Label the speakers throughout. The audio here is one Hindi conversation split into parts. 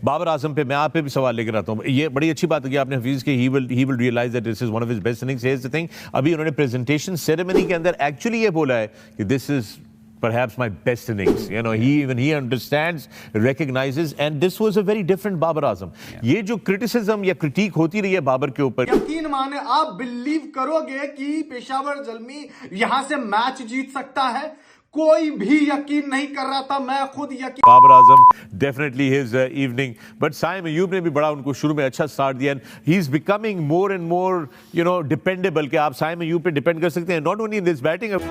Speaker 1: बाबर आजम पे मैं आप पे भी सवाल लेकर आता हूँ। ये बड़ी अच्छी बात है आपने हफीज की, he will realise that this is one of his best innings. Here's the thing, अभी उन्होंने प्रेजेंटेशन सेरेमनी के अंदर एक्चुअली ये बोला है कि this is perhaps my best innings. You know, he understands, recognizes, and this was a very different Babar Azam. ये जो criticism या critique होती रही है बाबर के ऊपर,
Speaker 2: यकीन माने आप बिलीव करोगे कि पेशावर जल्मी यहां से मैच जीत सकता है? कोई भी यकीन नहीं कर रहा था, मैं खुद यकीन।
Speaker 1: Babar Azam definitely his evening, but Saim Ayub ने भी बड़ा उनको शुरू में अच्छा स्टार्ट दिया, and he is becoming more and more, you know, dependable कि आप साइम अयूब पे डिपेंड कर सकते हैं, not only in this batting.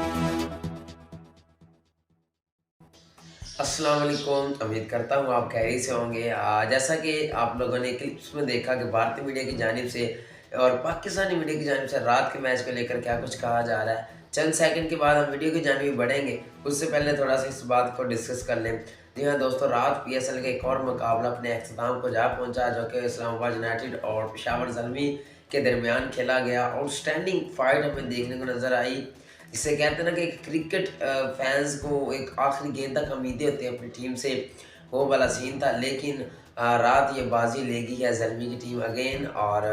Speaker 3: अस्सलाम वालेकुम, उम्मीद करता हूँ आप खैरियत से होंगे। जैसा कि आप लोगों ने क्लिप्स में देखा कि भारतीय मीडिया की जानिब से और पाकिस्तानी मीडिया की जानिब से रात के मैच को लेकर क्या कुछ कहा जा रहा है। चंद सेकंड के बाद हम वीडियो की जानिब बढ़ेंगे, उससे पहले थोड़ा सा इस बात को डिस्कस कर लें। जी हाँ दोस्तों, रात PSL का एक और मुकाबला अपने अख्ताम को जा पहुँचा, जो कि इस्लामाबाद यूनाइटेड और पेशावर ज़ल्मी के दरमियान खेला गया। आउटस्टैंडिंग फाइट हमें देखने को नज़र आई। इसे कहते हैं ना कि क्रिकेट फैंस को एक आखिरी गेंद तक उम्मीदें होती हैं अपनी टीम से, वो वाला सीन था। लेकिन रात ये बाजी लेगी है ज़ल्मी की टीम अगेन, और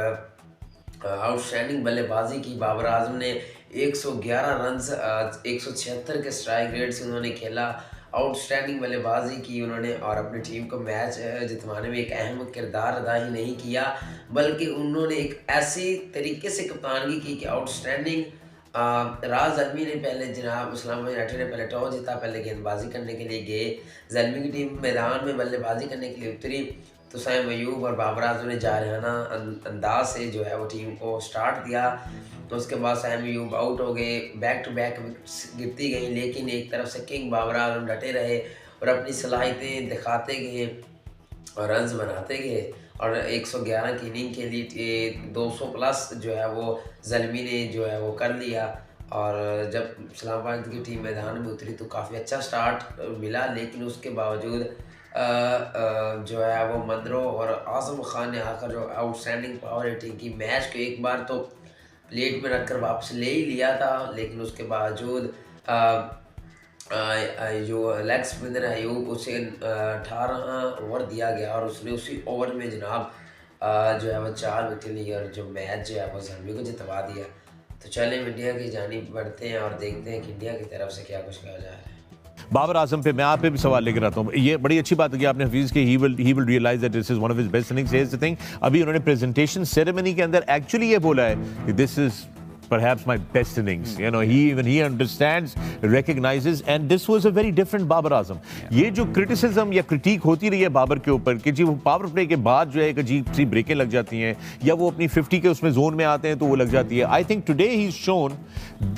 Speaker 3: आउटस्टैंडिंग बल्लेबाजी की। बाबर आजम ने 111 रन्स 176 के स्ट्राइक रेट से उन्होंने खेला। आउटस्टैंडिंग बल्लेबाजी की उन्होंने और अपनी टीम को मैच जितवाने में एक अहम किरदार अदा ही नहीं किया, बल्कि उन्होंने एक ऐसी तरीके से कप्तानगी की कि आउटस्टैंडिंग राज ज़ल्मी ने पहले जनाब इस्लामाबाद यूनाइटेड ने पहले टॉस जीता, पहले गेंदबाजी करने के लिए गए। ज़ल्मी की टीम मैदान में बल्लेबाजी करने के लिए उतरी, तो साइम अयूब और बाबर आजम ने जारहाना अंदाज से जो है वो टीम को स्टार्ट दिया। तो उसके बाद साइम अयूब आउट हो गए, बैक टू बैक गिरती गई, लेकिन एक तरफ से किंग बाबर आजम डटे रहे और अपनी सलाहियतें दिखाते गए और रन्स बनाते गए, और 111 की इनिंग के लिए 200 प्लस जो है वो ज़ल्मी ने जो है वो कर लिया। और जब इस्लामाबाद की टीम मैदान में उतरी तो काफ़ी अच्छा स्टार्ट मिला, लेकिन उसके बावजूद जो है वो मंदरो और आज़म खान ने आकर जो आउटस्टैंडिंग पावर रेटिंग की, मैच को एक बार तो प्लेट में रखकर वापस ले ही लिया था, लेकिन उसके बावजूद जो लेग स्पिनर है अयूब, उसे 18 ओवर दिया गया और उसने उसी ओवर में जनाब जो है वो 4 विकेट लिए और जो मैच जो है वो ज़ल्मी को जितवा दिया। तो चलें इंडिया की जानिब बढ़ते हैं और देखते हैं कि इंडिया की तरफ से क्या कुछ कहा जा रहा है।
Speaker 1: बाबर आजम पे मैं आप पे भी सवाल लेकर आता हूँ। ये बड़ी अच्छी बात है आपने हफीज की, he will realise that this is one of his best innings. Here's the thing, अभी उन्होंने प्रेजेंटेशन सेरेमनी के अंदर एक्चुअली ये बोला है कि this is perhaps my best innings. You know, he understands, recognizes, and this was a very different Babar Azam. ये जो criticism या critique होती रही है बाबर के ऊपर कि जी वो पावर प्ले के बाद जो है एक अजीब सी ब्रेकें लग जाती हैं, या वो अपनी 50 के उसमें जोन में आते हैं तो वो लग जाती है। I think today he's shown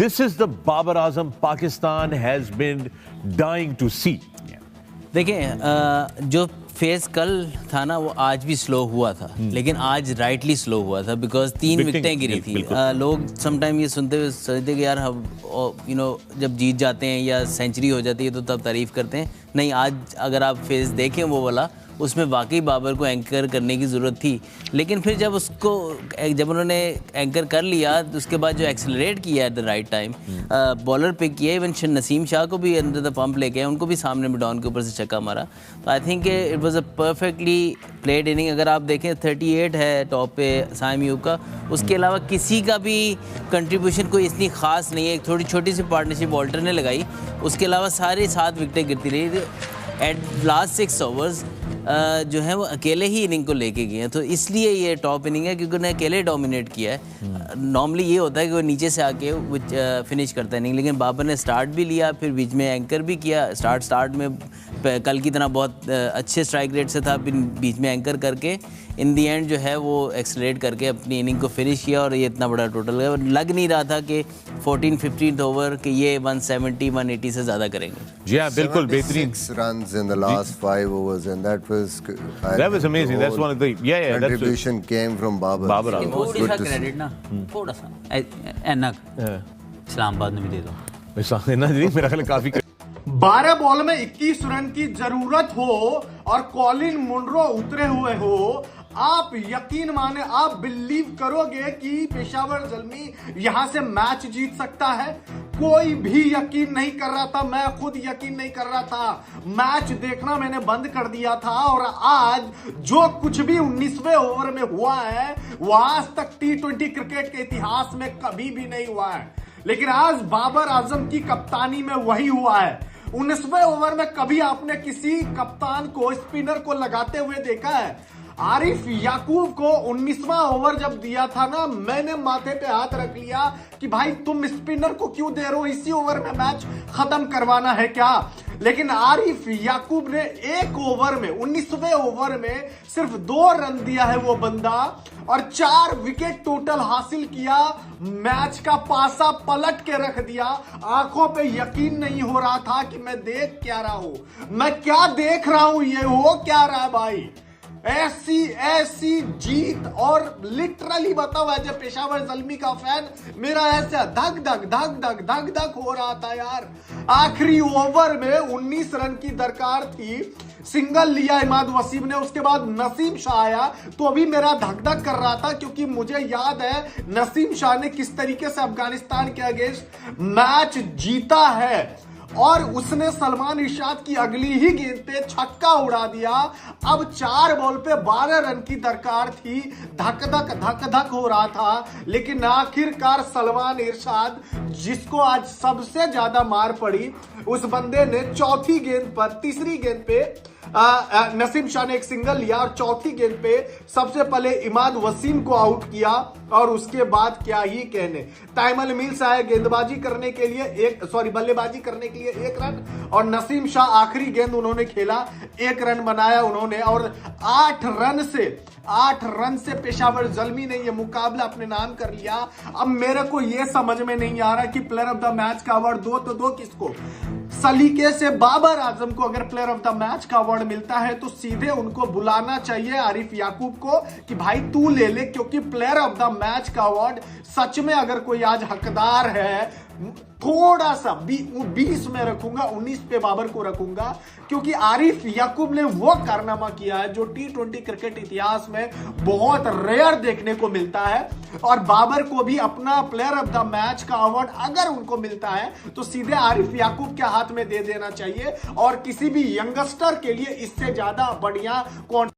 Speaker 1: this is the Babar Azam Pakistan has been dying to see.
Speaker 4: देखिए, जो फेस कल था ना वो आज भी स्लो हुआ था, लेकिन आज राइटली स्लो हुआ था बिकॉज 3 विकेटें गिरी थी। लोग समटाइम ये सुनते हुए सोचते कि यार हम जब जीत जाते हैं या सेंचुरी हो जाती है तो तब तारीफ़ करते हैं। नहीं, आज अगर आप फेस देखें वो वाला, उसमें वाकई बाबर को एंकर करने की ज़रूरत थी, लेकिन फिर जब उन्होंने एंकर कर लिया तो उसके बाद जो एक्सेलरेट किया at the right time, bowler pick किया, इवन नसीम शाह को भी अंडर द पंप लेके आए, उनको भी सामने में डाउन के ऊपर से छक्का मारा। तो I think it was a perfectly played inning. अगर आप देखें 38 है टॉप पे साइम अयूब का, उसके अलावा किसी का भी कंट्रीब्यूशन कोई इतनी ख़ास नहीं है। एक थोड़ी छोटी सी पार्टनरशिप वॉल्टर ने लगाई, उसके अलावा सारे 7 विकेटें गिरती रही। एट लास्ट 6 ओवर्स जो है वो अकेले ही इनिंग को लेके गए हैं, तो इसलिए ये टॉप इनिंग है क्योंकि उन्हें अकेले डोमिनेट किया है। नॉर्मली ये होता है कि वो नीचे से आके फिनिश करता है इनिंग, लेकिन बाबर ने स्टार्ट भी लिया, फिर बीच में एंकर भी किया। स्टार्ट में कल की तरह बहुत अच्छे स्ट्राइक रेट से था, फिर बीच में एंकर करके इन दी एंड जो है वो एक्सलेट करके अपनी इनिंग को फिनिश किया, और ये इतना बड़ा टोटल है। लग नहीं रहा था कि 14-15 ओवर कि ये 170-180 से ज़्यादा करेंगे।
Speaker 1: जी हाँ, बिल्कुल बेहतरीन
Speaker 5: runs in the last 5 overs, and that was
Speaker 1: amazing. That's one of the
Speaker 5: contribution came from Babar.
Speaker 6: थोड़ा सा क्रेडिट ना, थोड़ा सा एनक इस्लामाबाद में भी दे दो।
Speaker 1: मेरा ख्याल काफी
Speaker 2: 12 बॉल में 21 रन की जरूरत हो और कॉलिन मुनरो उतरे हुए हो, आप यकीन माने, आप बिलीव करोगे कि पेशावर ज़ल्मी यहां से मैच जीत सकता है? कोई भी यकीन नहीं कर रहा था, मैं खुद यकीन नहीं कर रहा था। मैच देखना मैंने बंद कर दिया था और आज जो कुछ भी 19वें ओवर में हुआ है वो आज तक T20 क्रिकेट के इतिहास में कभी भी नहीं हुआ है। लेकिन आज बाबर आजम की कप्तानी में वही हुआ है। 19वें ओवर में कभी आपने किसी कप्तान को, स्पिनर को लगाते हुए देखा है? आरिफ याकूब को 19वां ओवर जब दिया था ना, मैंने माथे पे हाथ रख लिया कि भाई तुम स्पिनर को क्यों दे रहे हो, इसी ओवर में मैच खत्म करवाना है क्या? लेकिन आरिफ याकूब ने एक ओवर में, 19वें ओवर में सिर्फ 2 रन दिया है वो बंदा और 4 विकेट टोटल हासिल किया। मैच का पासा पलट के रख दिया। आंखों पे यकीन नहीं हो रहा था कि मैं देख क्या रहा हूं, मैं क्या देख रहा हूं, ये हो क्या रहा है भाई। ऐसी जीत, और लिटरली बताओ एज ए पेशावर ज़ल्मी का फैन मेरा ऐसा धक धक हो रहा था यार। आखिरी ओवर में 19 रन की दरकार थी, सिंगल लिया इमाद वसीम ने, उसके बाद नसीम शाह आया तो अभी मेरा धक धक कर रहा था क्योंकि मुझे याद है नसीम शाह ने किस तरीके से अफगानिस्तान के अगेंस्ट मैच जीता है और उसने सलमान इरशाद की अगली ही गेंद पे छक्का उड़ा दिया। अब 4 बॉल पे 12 रन की दरकार थी, धक धक हो रहा था, लेकिन आखिरकार सलमान इरशाद, जिसको आज सबसे ज्यादा मार पड़ी, उस बंदे ने तीसरी गेंद पे नसीम शाह ने एक सिंगल लिया और चौथी गेंद पे सबसे पहले इमाद वसीम को आउट किया और उसके बाद क्या ही कहने। ताइमल मिल्स आए बल्लेबाजी करने के लिए 1 रन और नसीम शाह आखिरी गेंद उन्होंने खेला, 1 रन बनाया उन्होंने और 8 रन से पेशावर ज़ल्मी ने यह मुकाबला अपने नाम कर लिया। अब मेरे को यह समझ में नहीं आ रहा कि प्लेयर ऑफ द मैच का अवार्ड दो किसको। सलीके से बाबर आजम को अगर प्लेयर ऑफ द मैच का अवार्ड मिलता है तो सीधे उनको बुलाना चाहिए आरिफ याकूब को कि भाई तू ले ले, क्योंकि प्लेयर ऑफ द मैच का अवार्ड सच में अगर कोई आज हकदार है, थोड़ा सा 20 में रखूंगा, 19 पे बाबर को रखूंगा, क्योंकि आरिफ याकूब ने वो कारनामा किया है जो T20 क्रिकेट इतिहास में बहुत रेयर देखने को मिलता है। और बाबर को भी अपना प्लेयर ऑफ द मैच का अवार्ड अगर उनको मिलता है तो सीधे आरिफ याकूब के हाथ में दे देना चाहिए और किसी भी यंगस्टर के लिए इससे ज्यादा बढ़िया